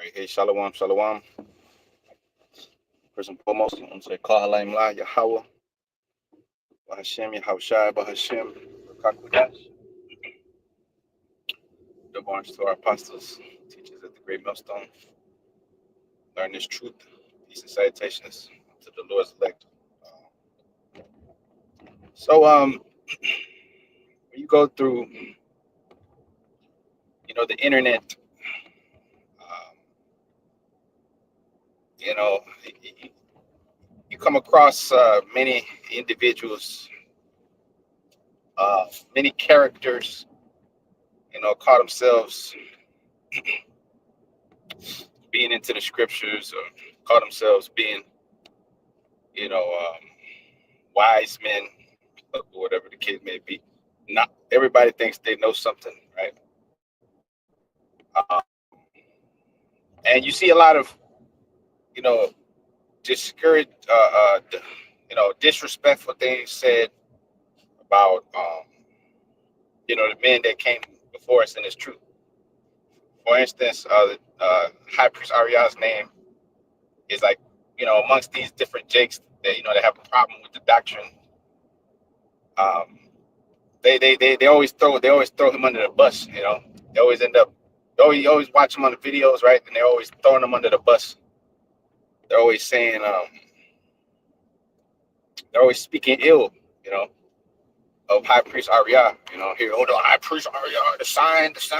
Right, hey, shalom, shalom. First and foremost, I'm going to say, Kahalaim La, Yahweh, Bahashem, Yahushai, Bahashem, Rakakudash. The ones to our apostles, teachers at the great millstone. Learn this truth. Peace and salutations to the Lord's elect. So, when you go through, the internet, um, you know, you come across many individuals, many characters, call themselves being into the scriptures or call themselves being, you know, um, wise men, or whatever the case may be. Not everybody thinks they know something, right? Um, and you see a lot of, you know, discouraged, disrespectful things said about, the men that came before us in this truth. For instance, High Priest Ahrayah's name is like, amongst these different jakes that that have a problem with the doctrine. Um, they always throw him under the bus. They always end up, you always watch him on the videos, right? And they're always throwing him under the bus. They're always saying, they're always speaking ill, of High Priest Ahrayah. Here, hold on, High Priest Ahrayah, the sign is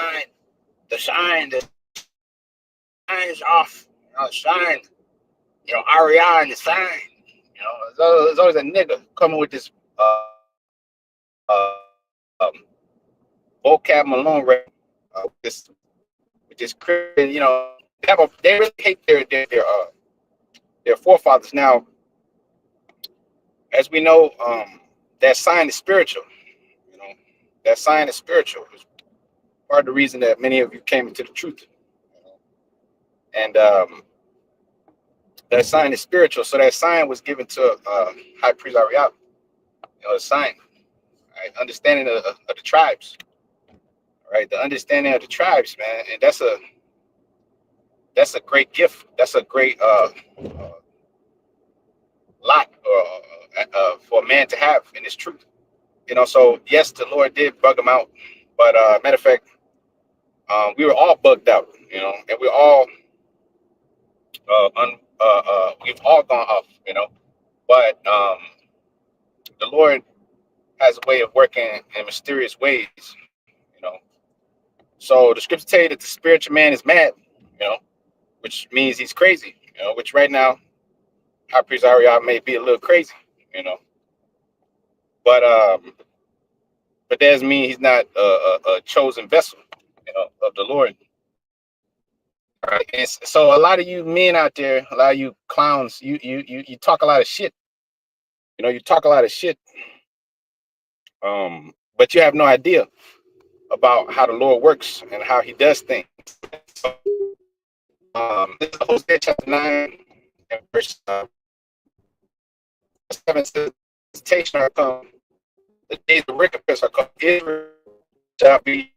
off. The sign, Ahrayah and the sign. There's always a nigga coming with this vocab Malone, right? With this Christian, they really hate their forefathers. Now, as we know, that sign is spiritual. That sign is spiritual. It's part of the reason that many of you came into the truth. And that sign is spiritual. So that sign was given to High Priest Ahrayah. A sign, right? Understanding of the tribes, right? The understanding of the tribes, man, and that's a great gift. That's a great lot for a man to have in his truth. So yes, the Lord did bug him out, but matter of fact, we were all bugged out, and we're all we've all gone off, but the Lord has a way of working in mysterious ways, you know. So the scripture tell you that the spiritual man is mad, which means he's crazy, which right now, High Priest Ahrayah may be a little crazy, you know, but that doesn't mean he's not a chosen vessel, of the Lord. All right. And so a lot of you men out there, a lot of you clowns, you talk a lot of shit. You talk a lot of shit. But you have no idea about how the Lord works and how he does things. So, this is Hosea chapter 9 and verse 7 says, "Visitation are come, the days of recompense are come. Israel shall be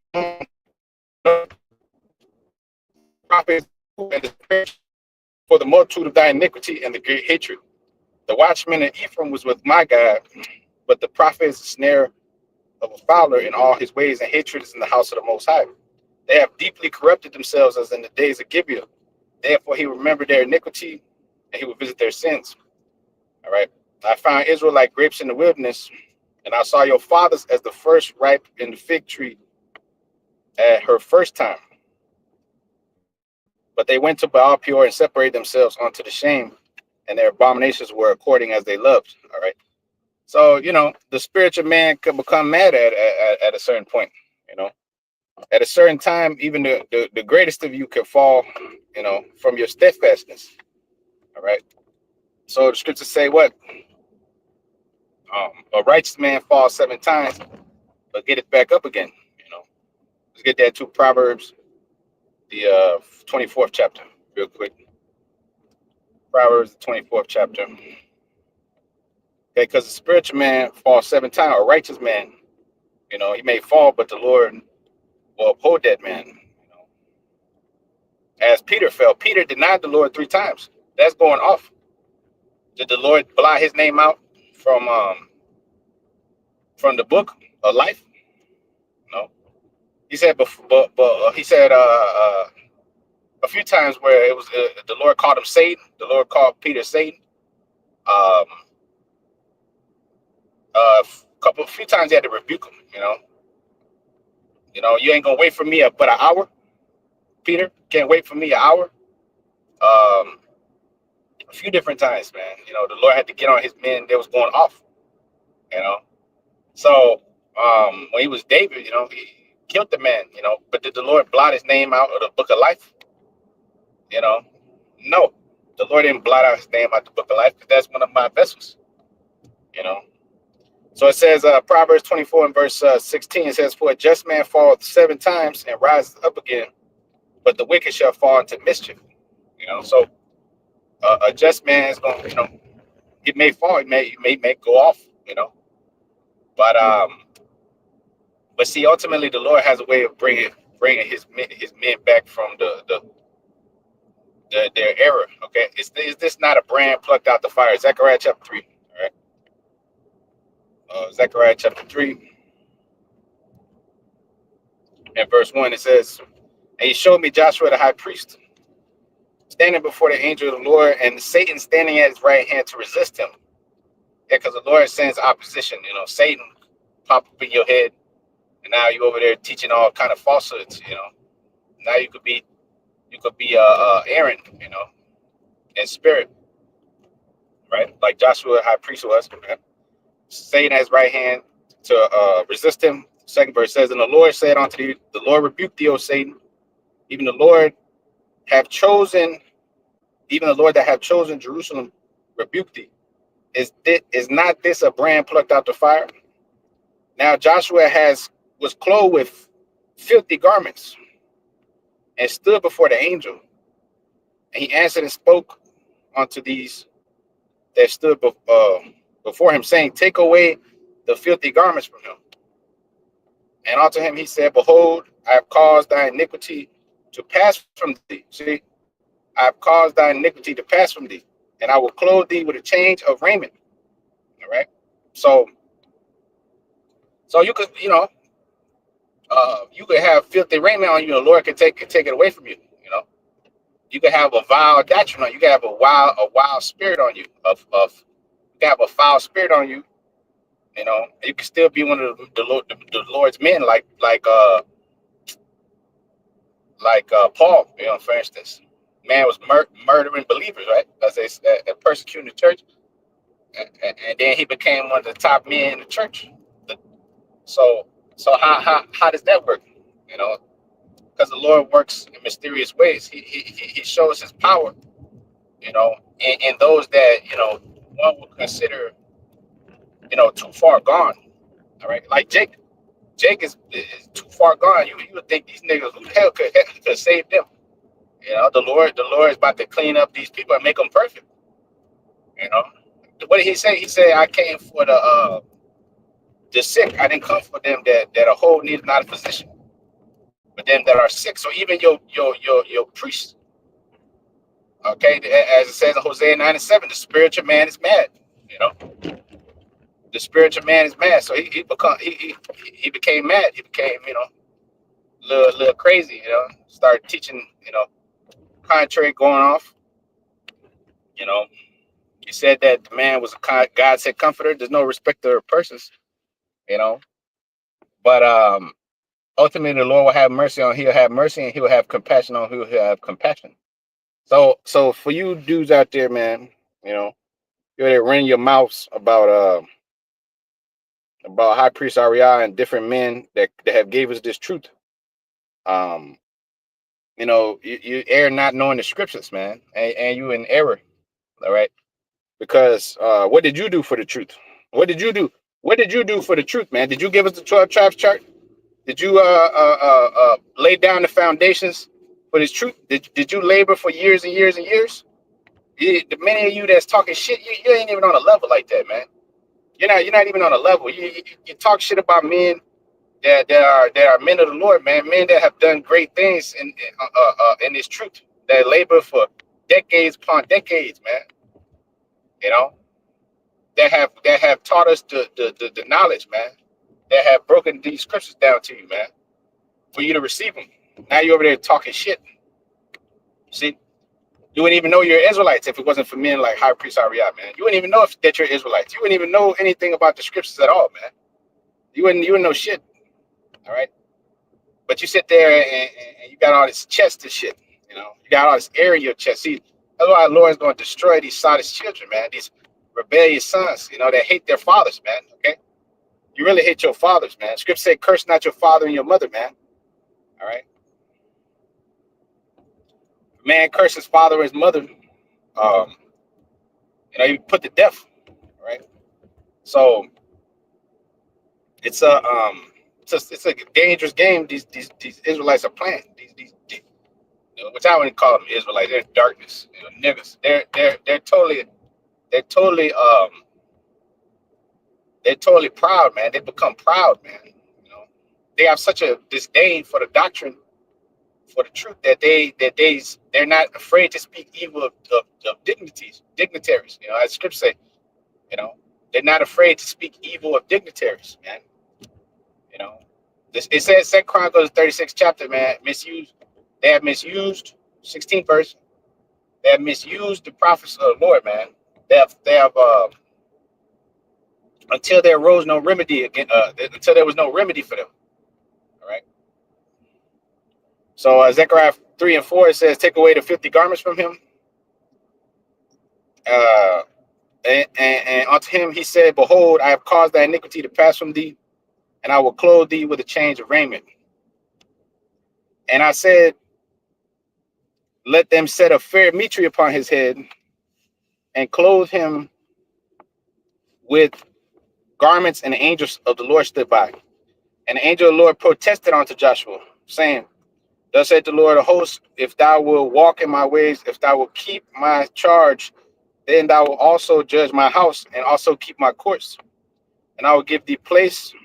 prophets and the church for the multitude of thy iniquity and the great hatred. The watchman in Ephraim was with my God, but the prophet is a snare of a fowler in all his ways, and hatred is in the house of the Most High. They have deeply corrupted themselves as in the days of Gibeah. Therefore he remembered their iniquity, and he will visit their sins." All right. "I found Israel like grapes in the wilderness, and I saw your fathers as the first ripe in the fig tree at her first time. But they went to Baal Peor and separated themselves unto the shame, and their abominations were according as they loved." All right. So, the spiritual man could become mad at a certain point, At a certain time, even the greatest of you could fall, from your steadfastness. All right. So the scriptures say what? A righteous man falls 7 times, but get it back up again. Let's get that to Proverbs, the 24th chapter, real quick. Proverbs, the 24th chapter. Okay, because the spiritual man falls 7 times. A righteous man, he may fall, but the Lord will uphold that man. as Peter fell. Peter denied the Lord 3 times. That's going off. Did the Lord blot his name out from the book of life? No. He said, but he said a few times where it was the Lord called him Satan. The Lord called Peter Satan. Um, a few times he had to rebuke him. You ain't gonna wait for me but an hour, Peter. Can't wait for me an hour. A few different times, man. The Lord had to get on his men that was going off. You know, so when he was David, he killed the man. But did the Lord blot his name out of the book of life? No, the Lord didn't blot out his name out the book of life because that's one of my vessels. You know. So it says, Proverbs 24 and verse 16, it says, "For a just man falleth 7 times and rises up again, but the wicked shall fall into mischief." So a just man is going, he may fall, he may go off, but see, ultimately, the Lord has a way of bringing his men back from their error. Okay, is this not a brand plucked out the fire? Zechariah chapter 3. All right, Zechariah chapter 3 and verse 1. It says, "And he showed me Joshua the high priest standing before the angel of the Lord, and Satan standing at his right hand to resist him." Yeah, because the Lord sends opposition. Satan pop up in your head, and now you over there teaching all kind of falsehoods. Now you could be Aaron, in spirit, right? Like Joshua high priest was. Okay? Satan at his right hand to resist him. Second verse says, "And the Lord said unto thee, the Lord rebuked thee, O Satan, even the Lord have chosen, even the Lord that have chosen Jerusalem rebuked thee. Is not this a brand plucked out the fire?" Now Joshua was clothed with filthy garments and stood before the angel. And he answered and spoke unto these that stood before him, saying, "Take away the filthy garments from him." And unto him he said, "Behold, I have caused thy iniquity to pass from thee." See, I have caused thy iniquity to pass from thee, and I will clothe thee with a change of raiment. All right. So you could, you could have filthy raiment on you, and the Lord can take it away from you. You could have a vile doctrine on you. You could have a wild spirit on you. You can have a foul spirit on you. You can still be one of the Lord's men, like Paul. For instance, man was murdering believers, right? As they persecuting the church, and then he became one of the top men in the church. So how does that work? Because the Lord works in mysterious ways. He shows his power, in those that one would consider too far gone. All right, like Jake. Jake is too far gone. You would think these niggas who hell could save them. The Lord is about to clean up these people and make them perfect. What did he say? He said, "I came for the sick. I didn't come for them that are whole, need not a physician, but them that are sick." So even your priests, okay, as it says in Hosea 9:7, the spiritual man is mad. The spiritual man is mad. So he became mad. He became little crazy. Started teaching contrary, going off. He said that the man was a God said comforter. There's no respecter of persons. But ultimately the Lord will have mercy on. He'll have mercy, and He'll have compassion on who He'll have compassion. So for you dudes out there, man, you're there running your mouths about High Priest Ahrayah and different men that have gave us this truth. You err not knowing the scriptures, man, and you in error. All right, because what did you do for the truth? What did you do? What did you do for the truth, man? Did you give us the 12 tribes chart? Did you lay down the foundations for this truth? Did you labor for years and years and years? The many of you that's talking shit, you ain't even on a level like that, man. You're not even on a level. You talk shit about men that are men of the Lord, man. Men that have done great things in this truth. that labor for decades upon decades, man. You know, that have taught us the knowledge, man. That have broken these scriptures down to you, man, for you to receive them. Now you're over there talking shit. See, you wouldn't even know you're Israelites if it wasn't for men like High Priest Ahrayah, man. You wouldn't even know that you're Israelites. You wouldn't even know anything about the scriptures at all, man. You wouldn't know shit. All right. But you sit there and you got all this chest and shit. You know, you got all this air in your chest. See, that's why the Lord is going to destroy these sodist children, man. These rebellious sons, you know, that hate their fathers, man. Okay. You really hate your fathers, man. Scripture said, curse not your father and your mother, man. All right. Man curse his father or his mother, you know, you put to death. Right. So it's a dangerous game these Israelites are playing. These you know, which I wouldn't call them Israelites. They're darkness, you know, niggas. They're they're totally proud, man. They become proud, man. You know, they have such a disdain for the doctrine, for the truth, that they're not afraid to speak evil of dignitaries. You know, as scripture say, you know, they're not afraid to speak evil of dignitaries, man. You know, it says 2 Chronicles 36th chapter, man, misused. They have misused 16th verse. They have misused the prophets of the Lord, man. They have until there arose no remedy again. Until there was no remedy for them. All right. So Zechariah 3 and 4 it says, "Take away the filthy garments from him." Uh, and unto him he said, "Behold, I have caused thy iniquity to pass from thee, and I will clothe thee with a change of raiment." And I said, "Let them set a fair mitre upon his head, and clothe him with garments." And the angels of the Lord stood by. And the angel of the Lord protested unto Joshua, saying, "Thus said the Lord of hosts, if thou wilt walk in my ways, if thou wilt keep my charge, then thou wilt also judge my house, and also keep my courts. And I will give thee place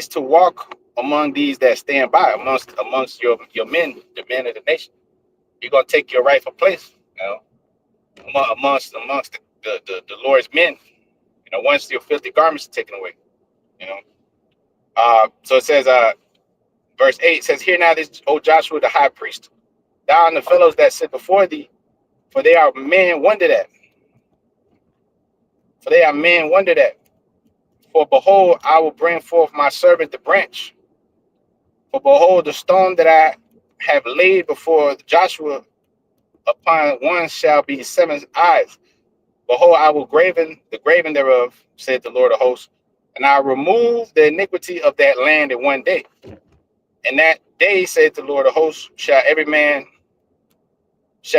to walk among these that stand by, amongst your men, the men of the nation. You're gonna take your rightful place, you know, amongst the Lord's men. You know, once your filthy garments are taken away, you know." So it says, verse 8 says, "Hear now this, O Joshua the high priest, thou and the fellows that sit before thee, for they are men wondered at. For they are men wondered at. For behold, I will bring forth my servant the branch. For behold, the stone that I have laid before Joshua, upon one shall be 7 eyes. Behold, I will graven the graven thereof, said the Lord of hosts, and I remove the iniquity of that land in one day. And that day, said the Lord of hosts, shall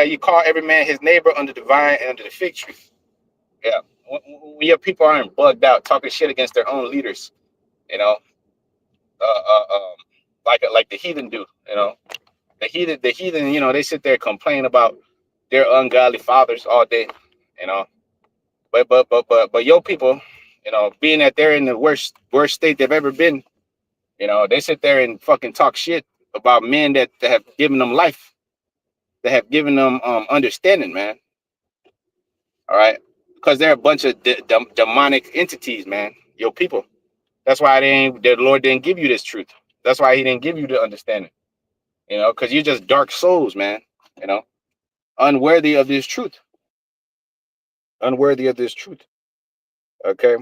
you call every man his neighbor under the vine and under the fig tree." Yeah. When your people aren't bugged out, talking shit against their own leaders, you know, uh, uh, um, like the heathen do, you know, the heathen, you know, they sit there and complain about their ungodly fathers all day, you know, but your people, you know, being that they're in the worst state they've ever been, you know, they sit there and fucking talk shit about men that have given them life, that have given them understanding, man. All right, because they're a bunch of demonic entities, man. Your people. That's why the Lord didn't give you this truth. That's why He didn't give you the understanding. You know, because you're just dark souls, man. You know, unworthy of this truth. Unworthy of this truth. Okay.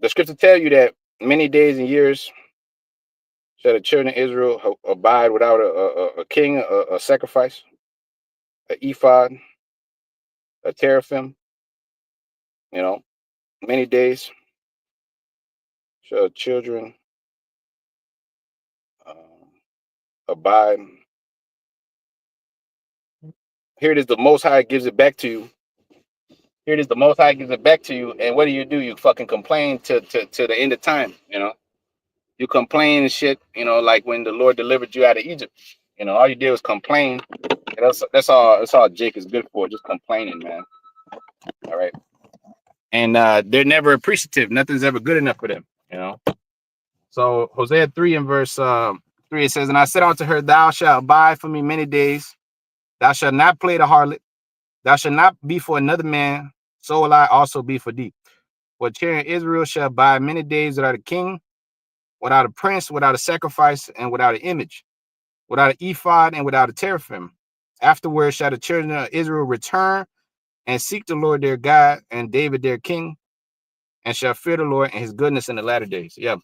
The scripture tell you that many days and years shall the children of Israel abide without a king, a sacrifice, an ephod, a teraphim. You know, many days shall children abide. Here it is, the Most High gives it back to you. Here it is, the Most High gives it back to you. And what do? You fucking complain to the end of time, you know? You complain and shit, you know, like when the Lord delivered you out of Egypt. You know, all you did was complain. That's all Jake is good for, just complaining, man. All right. And they're never appreciative. Nothing's ever good enough for them, you know? So Hosea 3 and verse 3, it says, "And I said unto her, thou shalt abide for me many days. Thou shalt not play the harlot. Thou shalt not be for another man. So will I also be for thee. For children of Israel shall abide many days without a king, without a prince, without a sacrifice, and without an image, without an ephod, and without a teraphim. Afterward shall the children of Israel return and seek the Lord their God and David their king, and shall fear the Lord and his goodness in the latter days. Yeah.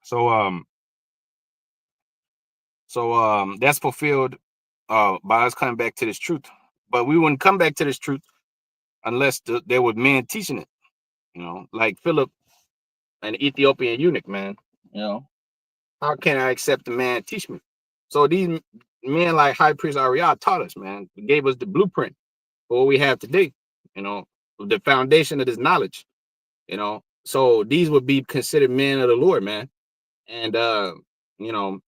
So that's fulfilled by us coming back to this truth. But we wouldn't come back to this truth unless there were men teaching it, like Philip and the Ethiopian eunuch, man. How can I accept the man teach me? So these men like High Priest Ahrayah taught us, man, gave us the blueprint for what we have today, the foundation of this knowledge, So these would be considered men of the Lord, man. And you know,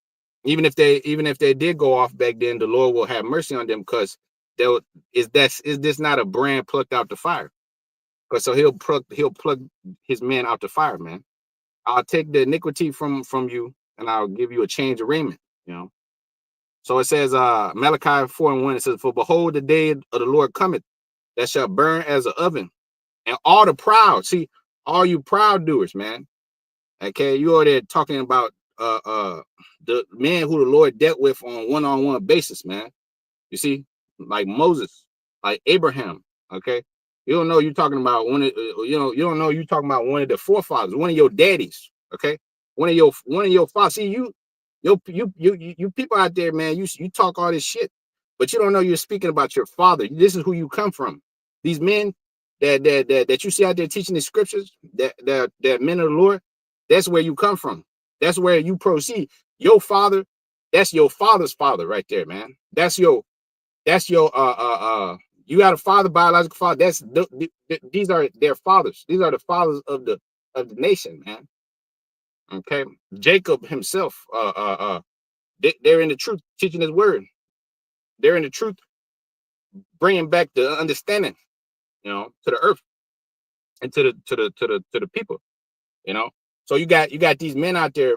even if they did go off back then, the Lord will have mercy on them, because is this not a brand plucked out the fire? Because so he'll plug his men out the fire, man. I'll take the iniquity from you, and I'll give you a change of raiment. So it says, Malachi 4:1, it says, for behold, the day of the Lord cometh, that shall burn as an oven, and all the proud, see, all you proud doers, man. Okay, you are there talking about the man who the Lord dealt with on one-on-one basis, man. You see, like Moses, like Abraham. Okay, you don't know you're talking about you don't know you're talking about one of the forefathers, one of your daddies. Okay, one of your fathers. See, you people out there, man. You talk all this shit, but you don't know you're speaking about your father. This is who you come from. These men that you see out there teaching the scriptures, that men of the Lord, that's where you come from. That's where you proceed. Your father, that's your father's father right there, man. That's your you got a father, biological father. These are their fathers. These are the fathers of the nation, man. Okay, Jacob himself, they're in the truth, teaching his word. They're in the truth, bringing back the understanding, to the earth and to the people, So you got these men out there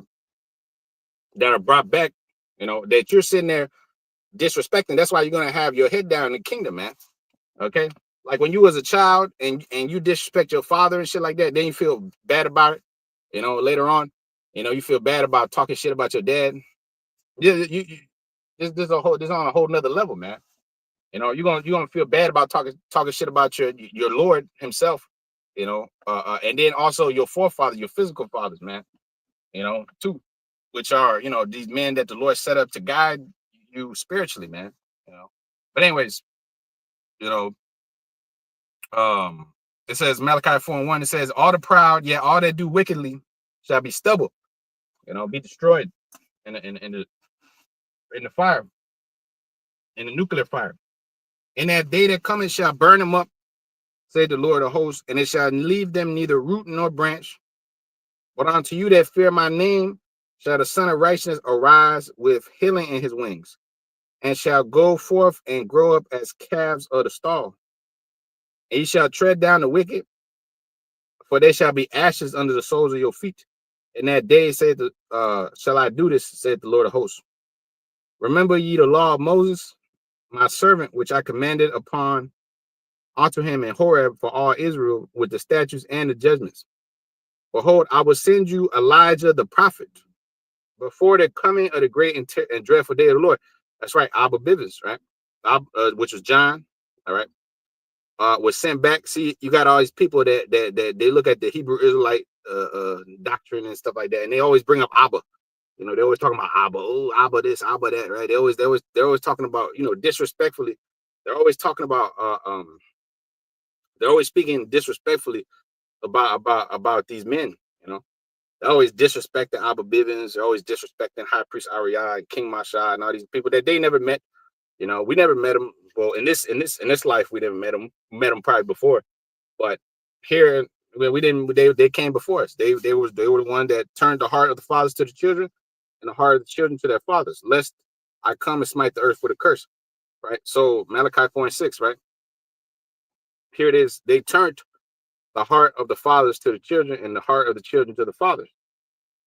that are brought back, that you're sitting there disrespecting. That's why you're gonna have your head down in the kingdom, man. Okay, like when you was a child and you disrespect your father and shit like that, then you feel bad about it. Later on, you feel bad about talking shit about your dad. This on a whole nother level, man. You're gonna feel bad about talking shit about your Lord himself, and then also your forefathers, your physical fathers, man. Too, which are these men that the Lord set up to guide you spiritually, man. But anyways, you know, it says Malachi 4:1. It says, all the proud, yeah, all that do wickedly shall be stubble, be destroyed in the fire, in the nuclear fire. In that day that cometh shall burn them up, said the Lord of hosts, and it shall leave them neither root nor branch. But unto you that fear my name shall the Son of Righteousness arise with healing in his wings, and shall go forth and grow up as calves of the stall. And ye shall tread down the wicked, for they shall be ashes under the soles of your feet. In that day shall I do this, said the Lord of hosts. Remember ye the law of Moses, my servant, which I commanded unto him in Horeb for all Israel, with the statutes and the judgments. Behold, I will send you Elijah the prophet before the coming of the great and dreadful day of the Lord. That's right, Abba Bivens, right? Which was John, all right, was sent back. See, you got all these people that they look at the Hebrew Israelite doctrine and stuff like that, and they always bring up Abba. They always talking about Abba, oh, Abba this, Abba that, right? They're always talking about, disrespectfully. They're always talking about they're always speaking disrespectfully about these men, They're always disrespecting Abba Bivens. They're always disrespecting High Priest Ahrayah and King Masha and all these people that they never met. We never met them. Well, in this life, we never met them. Met them probably before, but here we didn't. They came before us. They were the one that turned the heart of the fathers to the children, and the heart of the children to their fathers, lest I come and smite the earth with a curse. Right. So Malachi 4:6. Right. Here it is. They turned the heart of the fathers to the children, and the heart of the children to the fathers.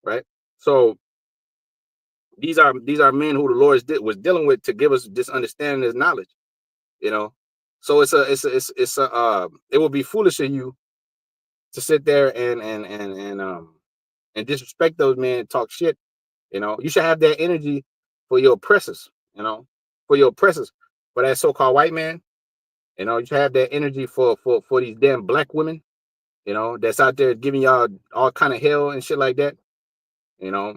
Right. So These are men who the Lord was dealing with to give us this understanding, this knowledge. You know, so it would be foolish of you to sit there and disrespect those men, talk shit. You know, you should have that energy for your oppressors. You know, for your oppressors, for that so-called white man. You know, you should have that energy for these damn black women. You know, that's out there giving y'all all kind of hell and shit like that. You know,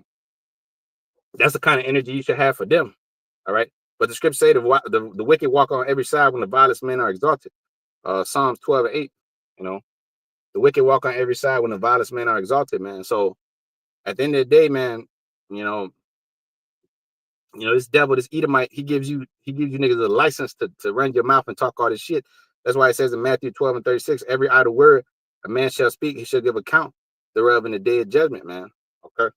that's the kind of energy you should have for them. All right. But the scripture say the wicked walk on every side when the vilest men are exalted. Psalms 12:8. You know, the wicked walk on every side when the vilest men are exalted, man. So at the end of the day, man, you know, this devil, this Edomite, he gives you niggas a license to run your mouth and talk all this shit. That's why it says in Matthew 12:36, every idle word a man shall speak, he shall give account thereof in the day of judgment, man. Okay.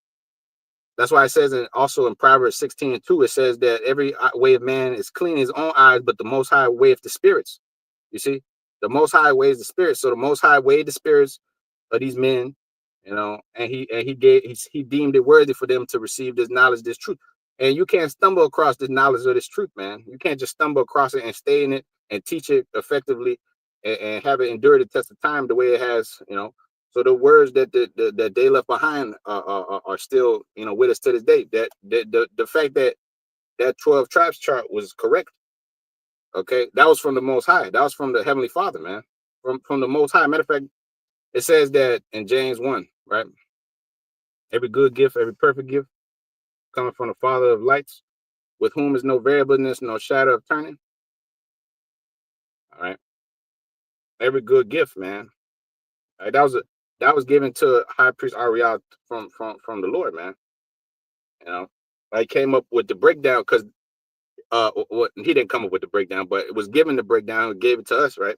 That's why it says also in Proverbs 16:2, it says that every way of man is clean in his own eyes, but the Most High weigheth the spirits. You see, the Most High weighs the spirits. So the Most High weighed the spirits of these men, and he deemed it worthy for them to receive this knowledge, this truth. And you can't stumble across this knowledge of this truth, man. You can't just stumble across it and stay in it and teach it effectively and have it endure the test of time the way it has. So the words that they left behind are still with us to this day. That the fact that 12 tribes chart was correct. Okay, that was from the Most High. That was from the Heavenly Father, man. From the Most High. Matter of fact, it says that in James 1, right? Every good gift, every perfect gift, coming from the Father of lights, with whom is no variableness, no shadow of turning. All right, every good gift, man. All right, that was given to High Priest Ahrayah from the Lord, man. I came up with the breakdown because what he didn't come up with the breakdown, but it was given the breakdown, gave it to us, right?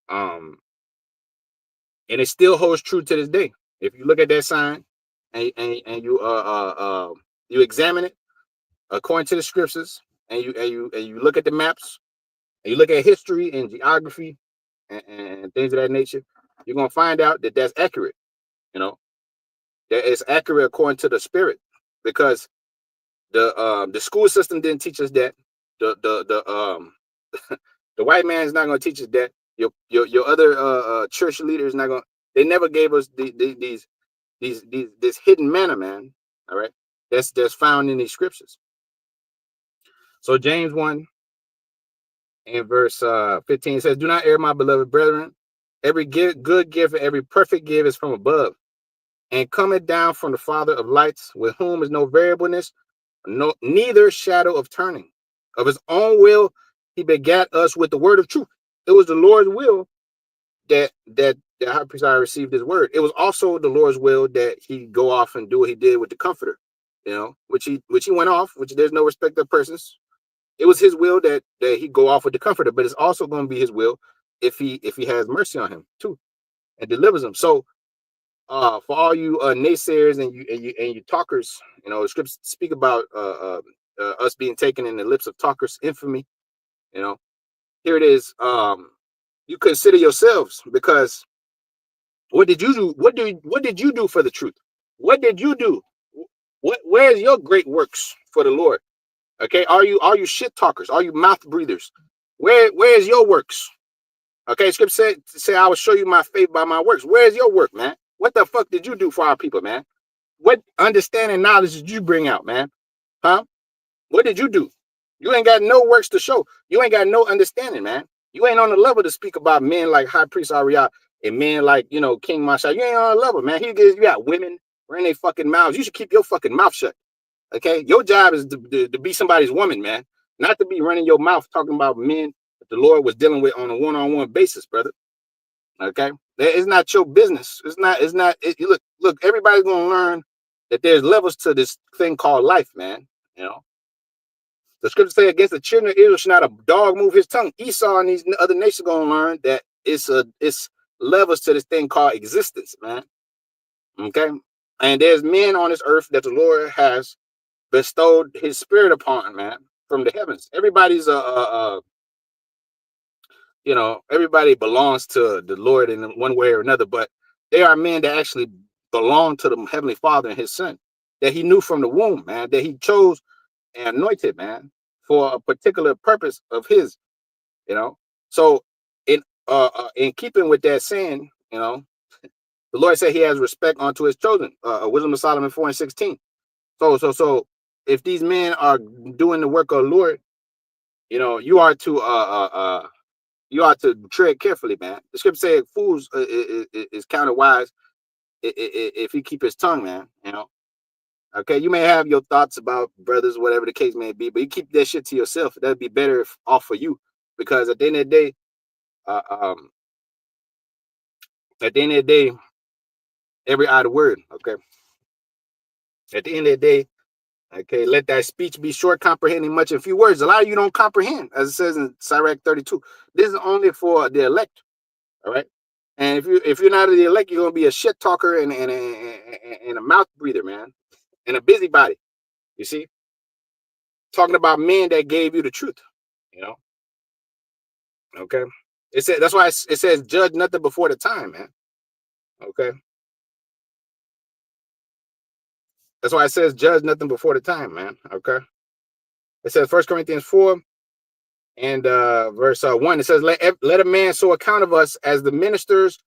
Um, and it still holds true to this day. If you look at that sign and you examine it according to the scriptures, and you look at the maps, and you look at history and geography and things of that nature, you're gonna find out that that's accurate. You know, that it's accurate according to the spirit, because the school system didn't teach us that. The the white man is not going to teach us that. Your other church leaders not going. They never gave us this hidden manna, man. All right, that's found in these scriptures. So James 1 and verse 15 says, "Do not err, my beloved brethren. Every good gift and every perfect gift is from above, and cometh down from the Father of lights, with whom is no variableness, no neither shadow of turning. Of his own will he begat us with the word of truth." It was the Lord's will that high priest I received his word. It was also the Lord's will that he go off and do what he did with the comforter, which he went off, which there's no respect of persons. It was his will that he go off with the comforter, but it's also going to be his will if he has mercy on him too and delivers him. So for all you naysayers and you talkers, the scriptures speak about us being taken in the lips of talkers, infamy. Here it is. You consider yourselves, because what did you do? What did you do for the truth? What did you do? Where's your great works for the Lord? Okay, are you shit talkers? Are you mouth breathers? Where's your works? Okay, scripture say I will show you my faith by my works. Where's your work, man? What the fuck did you do for our people, man? What understanding knowledge did you bring out, man? Huh? What did you do? You ain't got no works to show. You ain't got no understanding, man. You ain't on the level to speak about men like High Priest Ahrayah and men like, King Masha. You ain't on the level, man. You got women running their fucking mouths. You should keep your fucking mouth shut. Okay? Your job is to be somebody's woman, man. Not to be running your mouth talking about men that the Lord was dealing with on a one-on-one basis, brother. Okay? It's not your business. Look, everybody's gonna learn that there's levels to this thing called life, man. The scriptures say, against the children of Israel should not a dog move his tongue. Esau and these other nations gonna learn that it's levels to this thing called existence, man. Okay, and there's men on this earth that the Lord has bestowed His Spirit upon, man, from the heavens. Everybody's everybody belongs to the Lord in one way or another, but they are men that actually belong to the Heavenly Father and His Son. that he knew from the womb, man, that he chose and anointed, man, for a particular purpose of his, you know. So in keeping with that saying, you know, the Lord said he has respect unto his chosen. Wisdom of Solomon 4:16. So if these men are doing the work of the Lord, you know, you are to tread carefully, man. The scripture says fools is counted wise if he keep his tongue, man. You know. Okay, you may have your thoughts about brothers, whatever the case may be, but you keep that shit to yourself. That'd be better off for you, because at the end of the day, uh, um, at the end of the day, every idle word. Okay, at the end of the day, okay, let that speech be short, comprehending much in few words. A lot of you don't comprehend, as it says in Sirach 32. This is only for the elect. All right. And if you're not the elect, you're gonna be a shit talker and a mouth breather, man, and a busybody. You see, talking about men that gave you the truth. You know. Okay. It said that's why it says judge nothing before the time, man. Okay. That's why it says judge nothing before the time, man. Okay. It says 1 Corinthians 4 and verse 1. It says, let a man so account of us as the ministers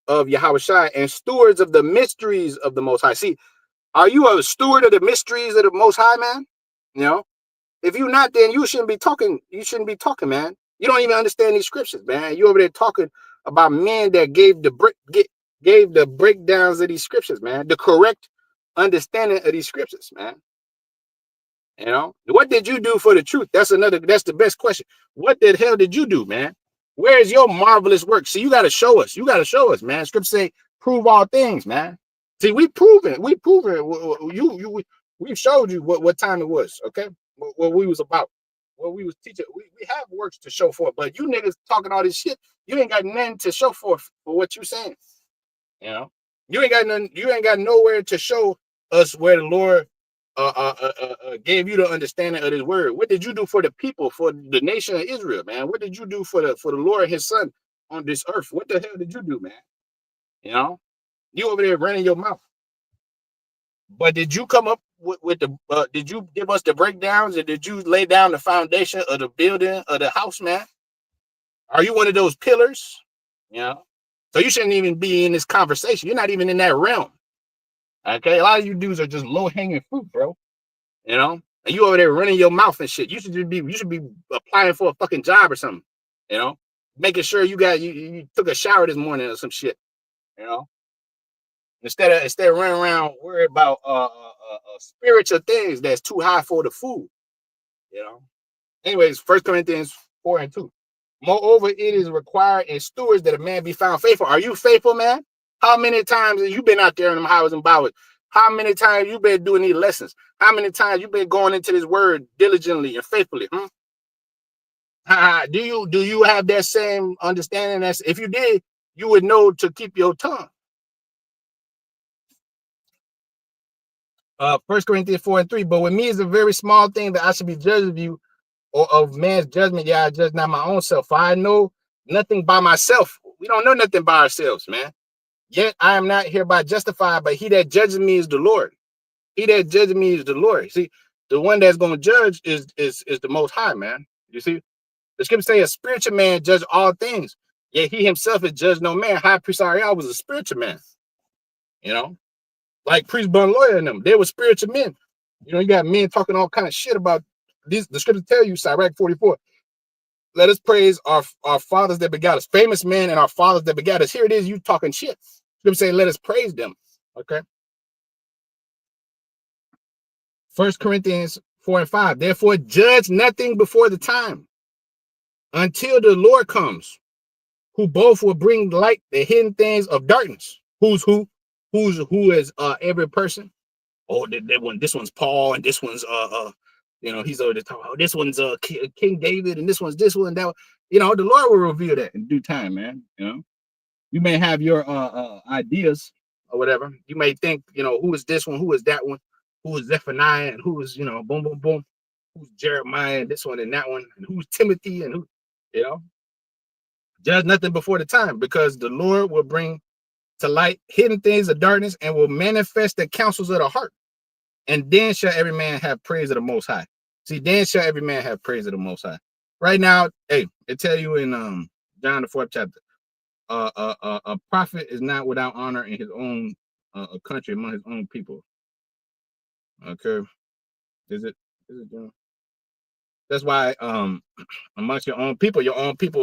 of Yahushua and stewards of the mysteries of the Most High. See, are you a steward of the mysteries of the Most High, man? You know, if you're not, then you shouldn't be talking. You shouldn't be talking, man. You don't even understand these scriptures, man. You over there talking about men that gave the breakdowns of these scriptures, man. The correct understanding of these scriptures, man. You know, what did you do for the truth? That's the best question. What the hell did you do, man? Where is your marvelous work? See, you got to show us. You got to show us, man. Scripture say, prove all things, man. See, we proven it. We've showed you what time it was, okay? What we was about, what we was teaching. We have works to show for it, but you niggas talking all this shit, you ain't got nothing to show for what you saying. You know, you ain't got nothing. You ain't got nowhere to show us where the Lord gave you the understanding of His word. What did you do for the people, for the nation of Israel, man? What did you do for the Lord and His Son on this earth? What the hell did you do, man? You know, you over there running your mouth. But did you come up with the? Did you give us the breakdowns, or did you lay down the foundation of the building of the house, man? Are you one of those pillars? You know, so you shouldn't even be in this conversation. You're not even in that realm. Okay, a lot of you dudes are just low hanging fruit, bro. You know, and you over there running your mouth and shit. You should be applying for a fucking job or something. You know, making sure you took a shower this morning or some shit. You know, instead of running around worried about spiritual things that's too high for the food. You know. Anyways, 1 Corinthians 4:2. Moreover, it is required in stewards that a man be found faithful. Are you faithful, man? How many times have you been out there in them highways and byways? How many times you been doing these lessons? How many times you been going into this word diligently and faithfully? Do you have that same understanding? As if you did, you would know to keep your tongue. 1 Corinthians 4:3. But with me is a very small thing that I should be judged of you or of man's judgment. Yeah, I judge not my own self. For I know nothing by myself. We don't know nothing by ourselves, man. Yet I am not hereby justified, but he that judges me is the Lord. He that judges me is the Lord. See, the one that's going to judge is the Most High, man. You see, the scripture say a spiritual man judge all things, yet he himself is judged no man. High priest Ahrayah was a spiritual man, you know, like priest Bun Lawyer and them. They were spiritual men. You know, you got men talking all kind of shit about these. The scripture tell you, Sirach 44. Let us praise our fathers that begot us, famous men and our fathers that begot us. Here it is, you talking shit. Scripture say, let us praise them. Okay. 1 Corinthians 4:5. Therefore, judge nothing before the time until the Lord comes, who both will bring light the hidden things of darkness. Who's who? Who is every person? Oh, this one's Paul, and this one's you know, he's over there talking. Oh, this one's King David, and this one's this one, that one. You know, the Lord will reveal that in due time, man. You know, you may have your ideas or whatever. You may think, you know, who is this one, who is that one, who is Zephaniah, and who is, you know, boom, boom, boom, who's Jeremiah, and this one and that one, and who's Timothy, and who, you know, judge nothing before the time, because the Lord will bring to light hidden things of darkness and will manifest the counsels of the heart. And then shall every man have praise of the Most High. See, then shall every man have praise of the Most High. Right now, hey, it tell you in John the 4th chapter, a prophet is not without honor in his own country among his own people. Okay, is it? Is it? That's why amongst your own people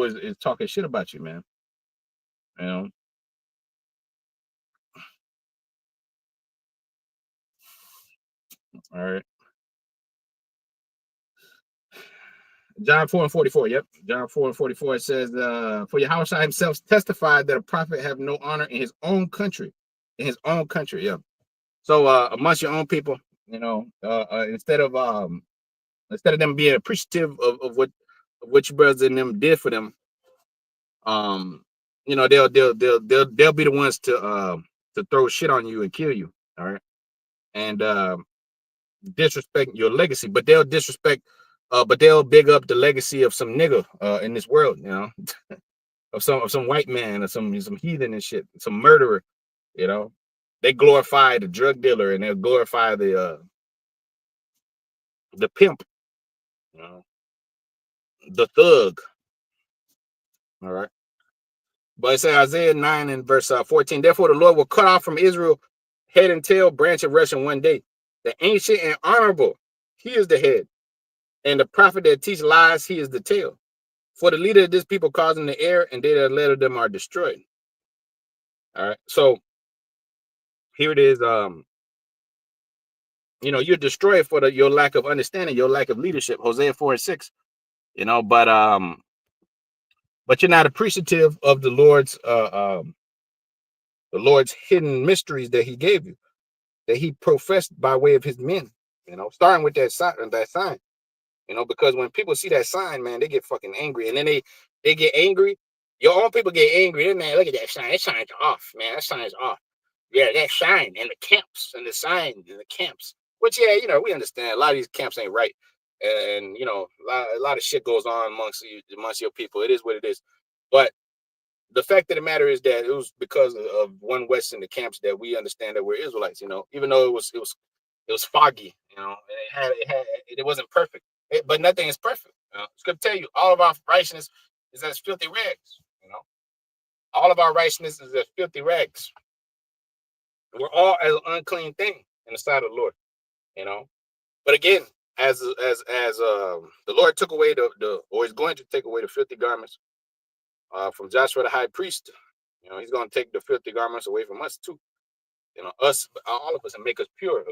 is talking shit about you, man. You know. All right. John 4:44. Yep. John 4:44. It says, for Yahushua himself testified that a prophet have no honor in his own country. In his own country, yeah. So amongst your own people, you know, instead of them being appreciative of what your brothers and them did for them, um, you know, they'll be the ones to throw shit on you and kill you. All right. And disrespect your legacy, but they'll but they'll big up the legacy of some nigga in this world, you know, of some white man or some heathen and shit, some murderer, you know. They glorify the drug dealer and they'll glorify the pimp, you know, the thug. All right. But it says Isaiah 9 and verse 14. Therefore, the Lord will cut off from Israel head and tail, branch and rush in one day. The ancient and honorable, he is the head. And the prophet that teach lies, he is the tail. For the leader of this people causing the air, and they that led of them are destroyed. All right. So here it is. You know, you're destroyed for your lack of understanding, your lack of leadership. Hosea 4:6. You know, but you're not appreciative of the Lord's hidden mysteries that He gave you, that He professed by way of His men. You know, starting with that sign. You know, because when people see that sign, man, they get fucking angry, and then they get angry. Your own people get angry. Then man, look at that sign. That sign's off, man. That sign's off. Yeah, that sign and the camps and the sign and the camps. Which yeah, you know, we understand a lot of these camps ain't right, and you know, a lot of shit goes on amongst your people. It is what it is, but the fact of the matter is that it was because of one West in the camps that we understand that we're Israelites. You know, even though it was foggy. You know, and it wasn't perfect, but nothing is perfect. It's gonna tell you all of our righteousness is as filthy rags. You know, all of our righteousness is as filthy rags. We're all as an unclean thing in the sight of the Lord. You know, but again, as the Lord took away the or is going to take away the filthy garments from Joshua the high priest. You know, He's going to take the filthy garments away from us too. You know, us, all of us, and make us pure.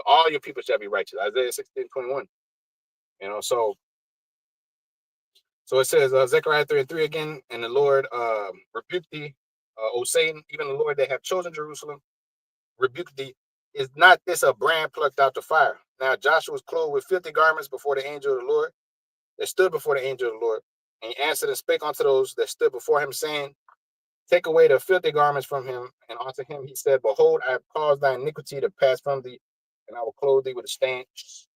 All your people shall be righteous. Isaiah 16:21. You know, so it says Zechariah 3:3 again, and the Lord rebuked thee, O Satan, even the Lord that have chosen Jerusalem, rebuked thee. Is not this a brand plucked out the fire? Now Joshua was clothed with filthy garments before the angel of the Lord, that stood before the angel of the Lord. And he answered and spake unto those that stood before him, saying, take away the filthy garments from him. And unto him he said, behold, I have caused thy iniquity to pass from thee, and I will clothe thee with a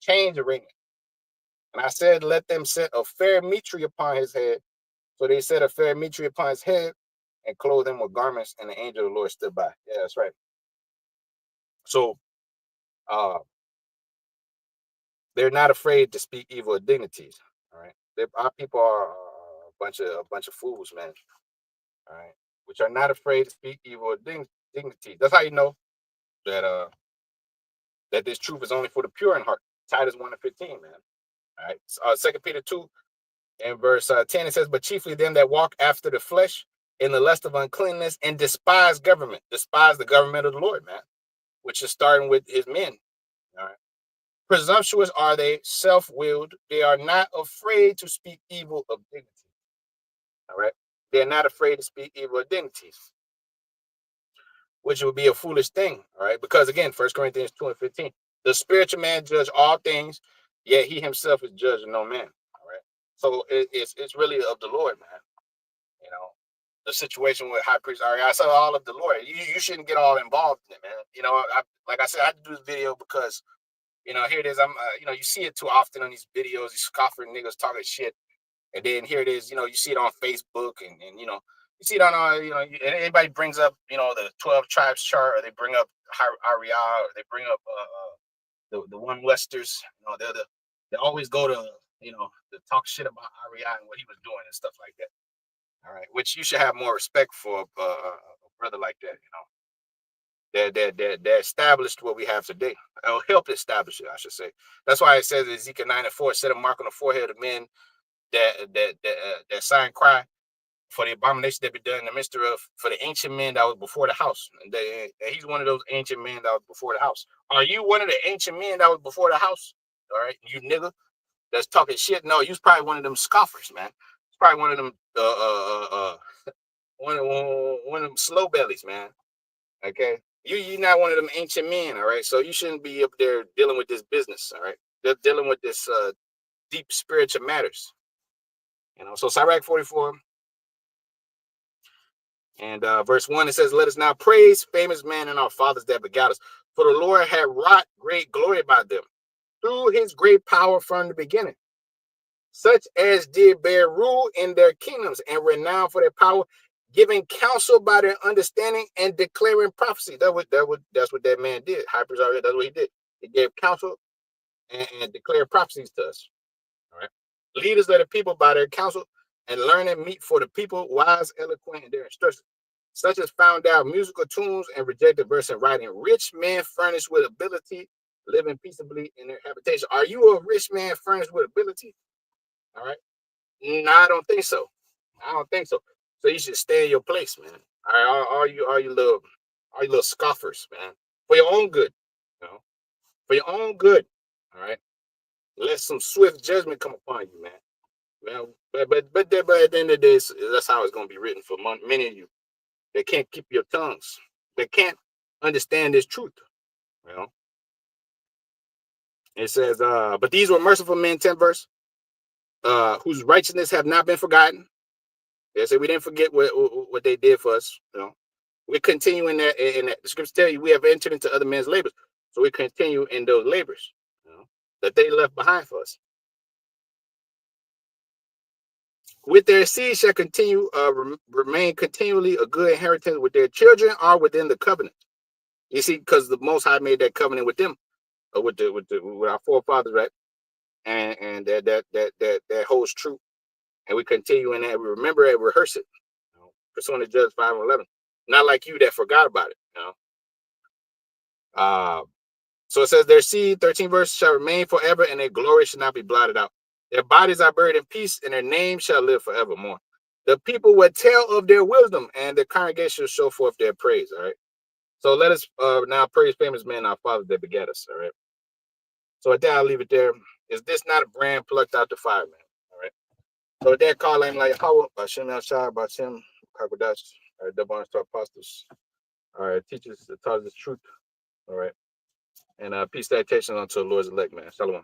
change of raiment. And I said, let them set a fair mitre upon his head. So they set a fair mitre upon his head and clothed him with garments, and the angel of the Lord stood by. Yeah, that's right. So uh, they're not afraid to speak evil of dignities. All right. Our people are a bunch of fools, man. All right. Which are not afraid to speak evil of dignities. That's how you know that that this truth is only for the pure in heart. Titus 1:15, man. All right. 2 Peter 2 and verse 10, it says, but chiefly them that walk after the flesh in the lust of uncleanness and despise government. Despise the government of the Lord, man, which is starting with his men. All right. Presumptuous are they, self-willed. They are not afraid to speak evil of dignity. All right. They're not afraid to speak evil of dignities, which would be a foolish thing. All right. Because again, 1 Corinthians 2:15, the spiritual man judge all things, yet he himself is judged of no man. All right. So it's really of the Lord, man. You know, the situation with high priest Ahrayah, I saw all of the Lord. You shouldn't get all involved in it, man. You know, like I said, I had to do this video because, you know, here it is. You know, you see it too often on these videos, these scoffing niggas talking shit. And then here it is, you know, you see it on Facebook and you know, you see it on, you know, anybody brings up, you know, the 12 tribes chart, or they bring up Ahrayah, or they bring up the one westers, they always go to talk shit about Ahrayah and what he was doing and stuff like that. All right, which you should have more respect for a brother like that. That established what we have today. Or helped establish it, I should say. That's why it says in Ezekiel 9:4, set a mark on the forehead of men that sign cry for the abomination that be done in the midst of, for the ancient men that was before the house. And he's one of those ancient men that was before the house. Are you one of the ancient men that was before the house? All right, you nigga that's talking shit. No, you was probably one of them scoffers, man. It's probably one of them one of them slow bellies, man. Okay, you're not one of them ancient men, all right. So you shouldn't be up there dealing with this business, all right. They're dealing with this deep spiritual matters, So Sirach 44 and verse 1, it says, "Let us now praise famous men and our fathers that begot us, for the Lord had wrought great glory by them through his great power from the beginning, such as did bear rule in their kingdoms and renowned for their power, giving counsel by their understanding and declaring prophecy." That's what that man did. Hypers already. That's what he did. He gave counsel and declared prophecies to us. All right. Leaders of the people by their counsel and learning meet for the people, wise, eloquent in their instructions, such as found out musical tunes and rejected verse and writing. Rich men furnished with ability, living peaceably in their habitation. Are you a rich man furnished with ability? All right. No, I don't think so. I don't think so. So you should stay in your place, man. All right, all you little scoffers, man. For your own good, for your own good. All right. Let some swift judgment come upon you, man. But at the end of the day, that's how it's gonna be written for many of you. They can't keep your tongues. They can't understand this truth. You know. It says, but these were merciful men, 10th verse, whose righteousness have not been forgotten. They say we didn't forget what they did for us. We continue in that. The scriptures tell you we have entered into other men's labors, so we continue in those labors that they left behind for us. With their seed shall continue remain continually a good inheritance with their children are within the covenant. You see, because the Most High made that covenant with them, with our forefathers, right? And that holds true, and we continue in that. We remember it, rehearse it. Pursuant to Judges 5:11. Not like you that forgot about it. So it says their seed, 13th verse, shall remain forever, and their glory shall not be blotted out. Their bodies are buried in peace, and their name shall live forevermore. The people will tell of their wisdom, and the congregation will show forth their praise. All right. So let us now praise famous men, our fathers that begat us. All right. So at that, I'll leave it there. Is this not a brand plucked out the fire, man? All right. So at that, call him like Howard, Shem El Shah, Bashem, Kakodash, all right, Double Star Apostles. All right, teachers that taught us the truth. All right. And peace, salutations unto the Lord's elect, man. Shalom.